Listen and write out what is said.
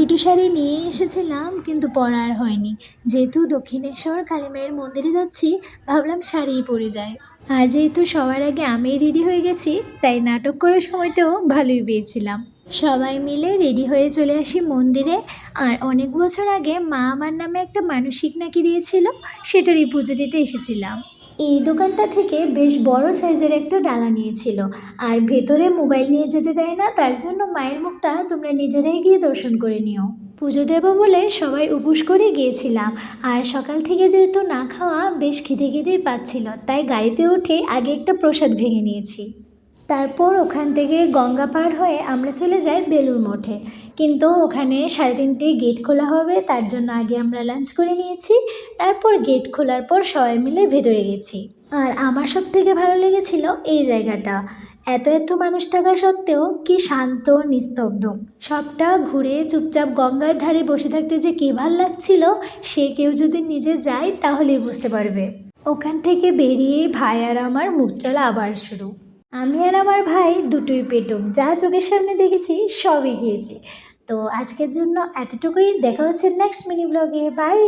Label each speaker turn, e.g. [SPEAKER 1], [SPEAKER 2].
[SPEAKER 1] দুটো শাড়ি নিয়ে এসেছিলাম কিন্তু পরা আর হয়নি। যেহেতু দক্ষিণেশ্বর কালী মায়ের মন্দিরে যাচ্ছি, ভাবলাম শাড়িই পরে যাই। আর যেহেতু সবার আগে আমিই রেডি হয়ে গেছি, তাই নাটক করার সময়টাও ভালোই পেয়েছিলাম। সবাই মিলে রেডি হয়ে চলে আসি মন্দিরে। আর অনেক বছর আগে মা আমার নামে একটা মানসিক নাকি দিয়েছিল, সেটারই পুজো দিতে এসেছিলাম। এই দোকানটা থেকে বেশ বড় সাইজের একটা ডালা নিয়েছিল। আর ভেতরে মোবাইল নিয়ে যেতে দেয় না, তার জন্য মায়ের মুখটা তোমরা নিজেরাই গিয়ে দর্শন করে নিও। পুজো দেবো বলে সবাই উপোস করে গিয়েছিলাম। আর সকাল থেকে যেহেতু না খাওয়া, বেশ খিদে খিদেই পাচ্ছিল, তাই গাড়িতে উঠে আগে একটা প্রসাদ ভেঙে নিয়েছি। তারপর ওখান থেকে গঙ্গা পার হয়ে আমরা চলে যাই বেলুড় মঠে। কিন্তু ওখানে 3:30টায় গেট খোলা হবে, তার জন্য আগে আমরা লাঞ্চ করে নিয়েছি। তারপর গেট খোলার পর সবাই মিলে ভেতরে গেছি। আর আমার সব থেকে ভালো লেগেছিল এই জায়গাটা। এত এত মানুষ থাকা সত্ত্বেও কি শান্ত নিস্তব্ধ। সবটা ঘুরে চুপচাপ গঙ্গার ধারে বসে থাকতে যে কী ভাল লাগছিল, সে কেউ যদি নিজে যায় তাহলেই বুঝতে পারবে। ওখান থেকে বেরিয়ে ভাই আর আমার মুখ চলা আবার শুরু। আমি আর আমার ভাই দুটোই পেটুক, যা চোখের সামনে দেখেছি সবই খেয়েছি। তো আজকের জন্য এতটুকুই, দেখা হচ্ছে নেক্সট মিনি ব্লগে। বাই।